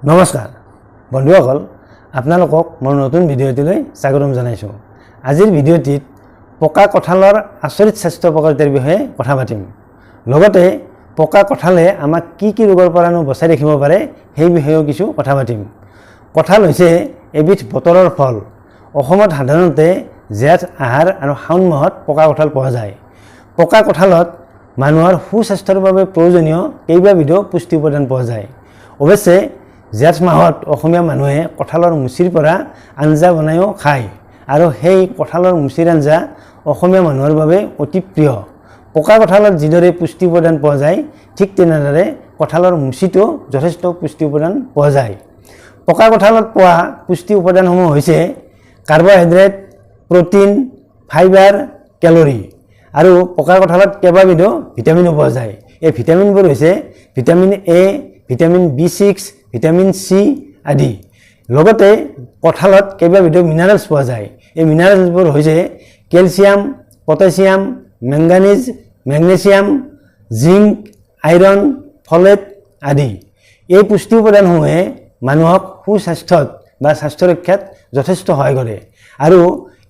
নমস্কাৰ বন্ধুসকল, আপোনালোকক মোৰ নতুন ভিডিঅ'টিলৈ স্বাগতম জনাইছোঁ। আজিৰ ভিডিঅ'টিত পকা কঁঠালৰ আচৰিত স্বাস্থ্য উপকাৰিতাৰ বিষয়ে কথা পাতিম। লগতে পকা কঁঠালে আমাক কি ৰোগৰ পৰানো বচাই ৰাখিব পাৰে সেই বিষয়েও কিছু কথা পাতিম। কঁঠাল হৈছে এবিধ বতৰৰ ফল। অসমত সাধাৰণতে জেঠ, আহাৰ আৰু শাওণ মাহত পকা কঁঠাল পোৱা যায়। পকা কঁঠালত মানুহৰ সুস্বাস্থ্যৰ বাবে প্ৰয়োজনীয় কেইবাবিধো পুষ্টি উপাদান পোৱা যায়। অৱশ্যে জেঠ মাহত অসমীয়া মানুহে কঁঠালৰ মুচিৰ পৰা আঞ্জা বনাইও খায় আৰু সেই কঁঠালৰ মুচিৰ আঞ্জা অসমীয়া মানুহৰ বাবে অতি প্ৰিয়। পকা কঁঠালত যিদৰে পুষ্টি উপাদান পোৱা যায়, ঠিক তেনেদৰে কঁঠালৰ মুচিতো যথেষ্ট পুষ্টি উপাদান পোৱা যায়। পকা কঁঠালত পোৱা পুষ্টি উপাদানসমূহ হৈছে কাৰ্বহাইড্ৰেট, প্ৰটিন, ফাইবাৰ, কেলৰি। আৰু পকা কঁঠালত কেইবাবিধো ভিটামিনো পোৱা যায়। এই ভিটামিনবোৰ হৈছে vitamin A, vitamin B6, vitamin C আদি। লগতে কঁঠালত কেইবাবিধো মিনাৰেলছ পোৱা যায়। এই মিনাৰেলছবোৰ হৈছে calcium, potassium, manganese, magnesium, zinc, iron, folate আদি। এই পুষ্টি উপাদানসমূহে মানুহক সুস্বাস্থ্যত বা স্বাস্থ্য ৰক্ষাত যথেষ্ট সহায় কৰে আৰু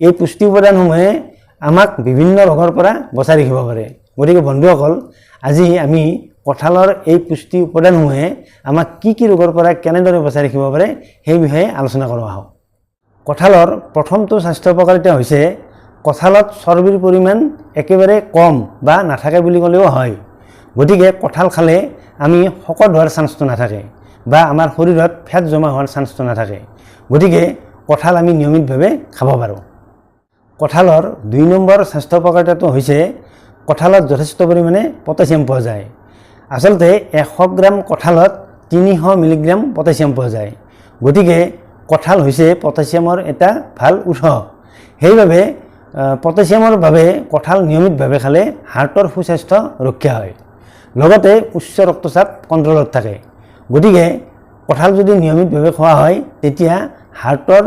এই পুষ্টি উপাদানসমূহে আমাক বিভিন্ন ৰোগৰ পৰা বচাই ৰাখিব পাৰে। গতিকে বন্ধুসকল, আজি আমি কঁঠালৰ এই পুষ্টি উপাদানসমূহে আমাক কি ৰোগৰ পৰা কেনেদৰে বচাই ৰাখিব পাৰে সেই বিষয়ে আলোচনা কৰোঁ আহক। কঁঠালৰ প্ৰথমটো স্বাস্থ্য উপকাৰিতা হৈছে কঁঠালত চৰ্বিৰ পৰিমাণ একেবাৰে কম বা নাথাকে বুলি ক'লেও হয়। গতিকে কঁঠাল খালে আমি শকত হোৱাৰ চান্সটো নাথাকে বা আমাৰ শৰীৰত ফেট জমা হোৱাৰ চান্সটো নাথাকে। গতিকে কঁঠাল আমি নিয়মিতভাৱে খাব পাৰোঁ। কঁঠালৰ 2 নম্বৰ স্বাস্থ্য উপকাৰিতাটো হৈছে কঁঠালত যথেষ্ট পৰিমাণে পটাছিয়াম পোৱা যায়। আচলতে 100 গ্ৰাম কঁঠালত 300 মিলিগ্ৰাম পটাছিয়াম পোৱা যায়। গতিকে কঁঠাল হৈছে পটাছিয়ামৰ এটা ভাল উৎস। সেইবাবে পটাছিয়ামৰ বাবে কঁঠাল নিয়মিতভাৱে খালে হাৰ্টৰ সুস্বাস্থ্য ৰক্ষা হয়। লগতে উচ্চ ৰক্তচাপ কণ্ট্ৰলত থাকে। গতিকে কঁঠাল যদি নিয়মিতভাৱে খোৱা হয় তেতিয়া হাৰ্টৰ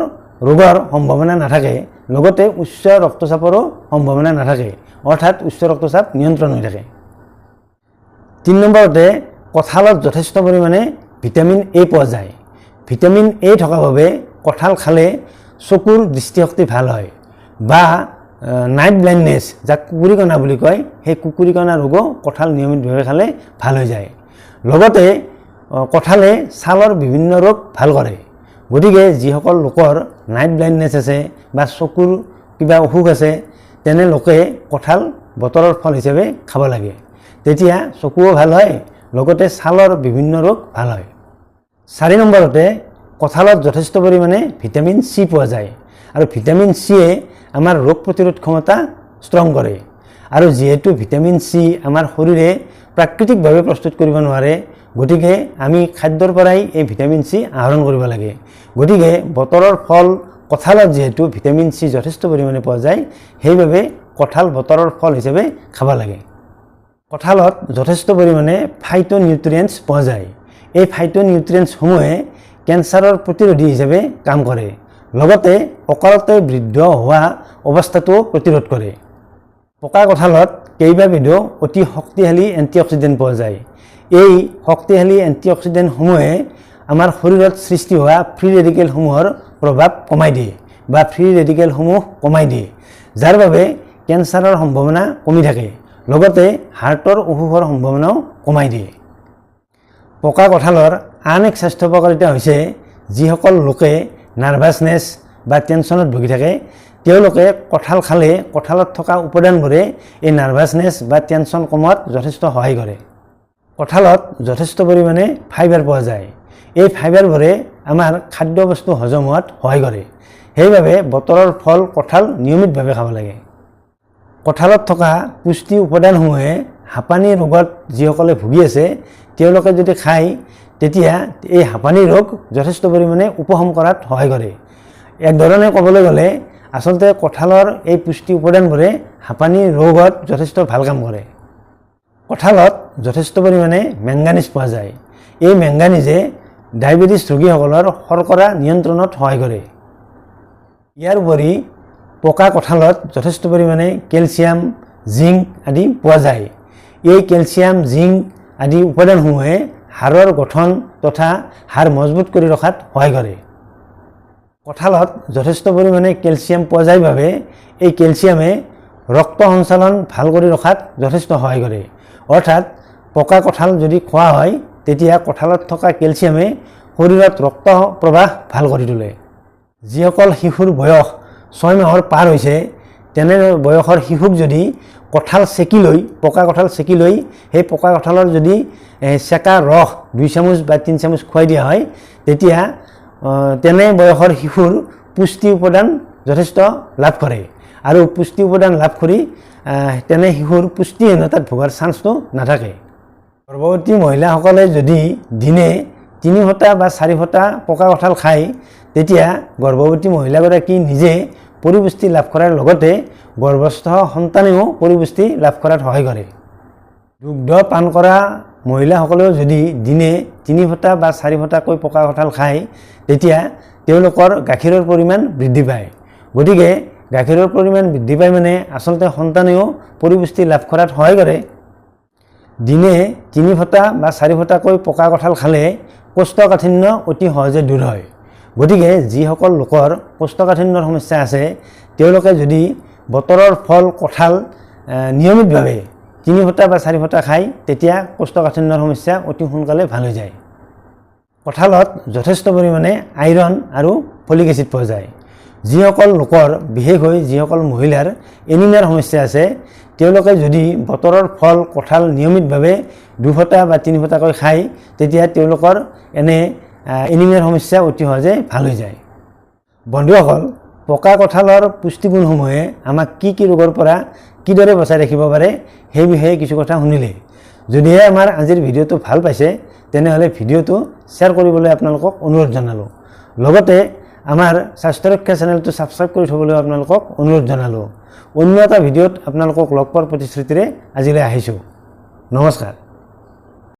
ৰোগৰ সম্ভাৱনা নাথাকে, লগতে উচ্চ ৰক্তচাপৰো সম্ভাৱনা নাথাকে, অৰ্থাৎ উচ্চ ৰক্তচাপ নিয়ন্ত্ৰণ হৈ থাকে। 3 নম্বৰতে কঁঠালত যথেষ্ট পৰিমাণে ভিটামিন এ পোৱা যায়। ভিটামিন এ থকাৰ বাবে কঁঠাল খালে চকুৰ দৃষ্টিশক্তি ভাল হয় বা নাইট ব্লাইণ্ডনেছ, যাক কুকুৰিকণা বুলি কয়, সেই কুকুৰিকণা ৰোগো কঁঠাল নিয়মিতভাৱে খালে ভাল হৈ যায়। লগতে কঁঠালে ছালৰ বিভিন্ন ৰোগ ভাল কৰে। গতিকে যিসকল লোকৰ নাইট ব্লাইণ্ডনেছ আছে বা চকুৰ কিবা অসুখ আছে, তেনে লোকে কঁঠাল বতৰৰ ফল হিচাপে খাব লাগে। তেতিয়া চকুও ভাল হয়, লগতে ছালৰ বিভিন্ন ৰোগ ভাল হয়। 4 নম্বৰতে কঁঠালত যথেষ্ট পৰিমাণে ভিটামিন চি পোৱা যায় আৰু ভিটামিন চিয়ে আমাৰ ৰোগ প্ৰতিৰোধ ক্ষমতা ষ্ট্ৰং কৰে। আৰু যিহেতু ভিটামিন চি আমাৰ শৰীৰে প্ৰাকৃতিকভাৱে প্ৰস্তুত কৰিব নোৱাৰে, গতিকে আমি খাদ্যৰ পৰাই এই ভিটামিন চি আহৰণ কৰিব লাগে। গতিকে বতৰৰ ফল কঁঠালত যিহেতু ভিটামিন চি যথেষ্ট পৰিমাণে পোৱা যায়, সেইবাবে কঁঠাল বতৰৰ ফল হিচাপে খাব লাগে। কঁঠালত যথেষ্ট পৰিমাণে ফাইটো নিউট্ৰিয়েণ্টছ পোৱা যায়। এই ফাইটো নিউট্ৰিয়েণ্টছসমূহে কেঞ্চাৰৰ প্ৰতিৰোধী হিচাপে কাম কৰে, লগতে অকালতে বৃদ্ধ হোৱা অৱস্থাটো প্ৰতিৰোধ কৰে। পকা কঁঠালত কেইবাবিধো অতি শক্তিশালী এণ্টিঅক্সিডেণ্ট পোৱা যায়। এই শক্তিশালী এণ্টিঅক্সিডেণ্টসমূহে আমাৰ শৰীৰত সৃষ্টি হোৱা ফ্ৰী ৰেডিকেলসমূহৰ প্ৰভাৱ কমাই দিয়ে বা ফ্ৰী ৰেডিকেলসমূহ কমাই দিয়ে, যাৰ বাবে কেঞ্চাৰৰ সম্ভাৱনা কমি থাকে, লগতে হাৰ্টৰ অসুখৰ সম্ভাৱনাও কমাই দিয়ে। পকা কঁঠালৰ আন এক স্বাস্থ্য উপকাৰিতা হৈছে যিসকল লোকে নাৰ্ভাছনেছ বা টেনশ্যনত ভুগি থাকে, তেওঁলোকে কঁঠাল খালে কঁঠালত থকা উপাদানবোৰে এই নাৰ্ভাছনেছ বা টেনশ্যন কমোৱাত যথেষ্ট সহায় কৰে। কঁঠালত যথেষ্ট পৰিমাণে ফাইবাৰ পোৱা যায়। এই ফাইবাৰবোৰে আমাৰ খাদ্যবস্তু হজম হোৱাত সহায় কৰে। সেইবাবে বতৰৰ ফল কঁঠাল নিয়মিতভাৱে খাব লাগে। কঁঠালত থকা পুষ্টি উপাদানসমূহে হাঁপানি ৰোগত যিসকলে ভুগি আছে, তেওঁলোকে যদি খায় তেতিয়া এই হাঁপানি ৰোগ যথেষ্ট পৰিমাণে উপশম কৰাত সহায় কৰে। এক ধৰণে ক'বলৈ গ'লে আচলতে কঁঠালৰ এই পুষ্টি উপাদানবোৰে হাঁপানি ৰোগত যথেষ্ট ভাল কাম কৰে। কঁঠালত যথেষ্ট পৰিমাণে মেংগানিজ পোৱা যায়। এই মেংগানিজে ডায়েবেটিছ ৰোগীসকলৰ শৰ্কৰা নিয়ন্ত্ৰণত সহায় কৰে। ইয়াৰ উপৰি পকা কঁঠালত যথেষ্ট পৰিমাণে কেলছিয়াম, জিংক আদি পোৱা যায়। এই কেলছিয়াম, জিংক আদি উপাদানসমূহে হাড়ৰ গঠন তথা হাড় মজবুত কৰি ৰখাত সহায় কৰে। কঁঠালত যথেষ্ট পৰিমাণে কেলছিয়াম পোৱা যায় বাবে এই কেলছিয়ামে ৰক্ত সঞ্চালন ভাল কৰি ৰখাত যথেষ্ট সহায় কৰে। অৰ্থাৎ পকা কঁঠাল যদি খোৱা হয় তেতিয়া কঁঠালত থকা কেলছিয়ামে শৰীৰত ৰক্ত প্ৰবাহ ভাল কৰি তোলে। যিসকল শিশুৰ বয়স 6 মাহৰ পাৰ হৈছে তেনে বয়সৰ শিশুক যদি কঁঠাল চেকি লৈ পকা কঁঠাল চেকি লৈ সেই পকা কঁঠালৰ যদি চেকা ৰস 2 চামুচ বা 3 চামুচ খুৱাই দিয়া হয় তেতিয়া তেনে বয়সৰ শিশুৰ পুষ্টি উপাদান যথেষ্ট লাভ কৰে আৰু পুষ্টি উপাদান লাভ কৰি তেনে শিশুৰ পুষ্টিহীনতাত ভোগাৰ চান্সটো নাথাকে। গৰ্ভৱতী মহিলাসকলে যদি দিনে 3 ফটা বা 4 ফটা পকা কঁঠাল খায় তেতিয়া গৰ্ভৱতী মহিলাগৰাকী নিজে পৰিপুষ্টি লাভ কৰাৰ লগতে গৰ্ভস্থ সন্তানেও পৰিপুষ্টি লাভ কৰাত সহায় কৰে। দুগ্ধ পান কৰা মহিলাসকলেও যদি দিনে 3 ফটা বা 4 ফটাকৈ পকা কঁঠাল খায় তেতিয়া তেওঁলোকৰ গাখীৰৰ পৰিমাণ বৃদ্ধি পায়। গতিকে গাখীৰৰ পৰিমাণ বৃদ্ধি পায় মানে আচলতে সন্তানেও পৰিপুষ্টি লাভ কৰাত সহায় কৰে। দিনে 3 ফটা বা 4 ফটাকৈ পকা কঁঠাল খালে কোষ্ঠকাঠিন্য অতি সহজে দূৰ হয়। গতিকে যিসকল লোকৰ কোষ্ঠকাঠিন্যৰ সমস্যা আছে তেওঁলোকে যদি বতৰৰ ফল কঁঠাল নিয়মিতভাৱে 3 ফটা বা 4 ফটা খায় তেতিয়া কোষ্ঠকাঠিন্যৰ সমস্যা অতি সোনকালে ভাল হৈ যায়। কঁঠালত যথেষ্ট পৰিমাণে আইৰণ আৰু ফলিক এচিড পোৱা যায়। যিসকল লোকৰ বিশেষকৈ যিসকল মহিলাৰ এনিমিয়াৰ সমস্যা আছে তেওঁলোকে যদি বতৰৰ ফল কঁঠাল নিয়মিতভাৱে 2 ফটা বা 3 ফটাকৈ খায় তেতিয়া তেওঁলোকৰ এনে এনিমিয়াৰ সমস্যা অতি সহজে ভাল হৈ যায়। বন্ধুসকল, পকা কঁঠালৰ পুষ্টিগুণসমূহে আমাক কি ৰোগৰ পৰা কিদৰে বচাই ৰাখিব পাৰে সেই বিষয়ে কিছু কথা শুনিলে। যদিহে আমাৰ আজিৰ ভিডিঅ'টো ভাল পাইছে তেনেহ'লে ভিডিঅ'টো শ্বেয়াৰ কৰিবলৈ আপোনালোকক অনুৰোধ জনালোঁ। লগতে আমাৰ স্বাস্থ্য ৰক্ষা চেনেলটো ছাবস্ক্ৰাইব কৰি থবলৈ আপোনালোকক অনুৰোধ জনালোঁ। অন্য এটা ভিডিঅ'ত আপোনালোকক লগ পোৱাৰ প্ৰতিশ্ৰুতিৰে আজিলৈ আহিছোঁ। নমস্কাৰ।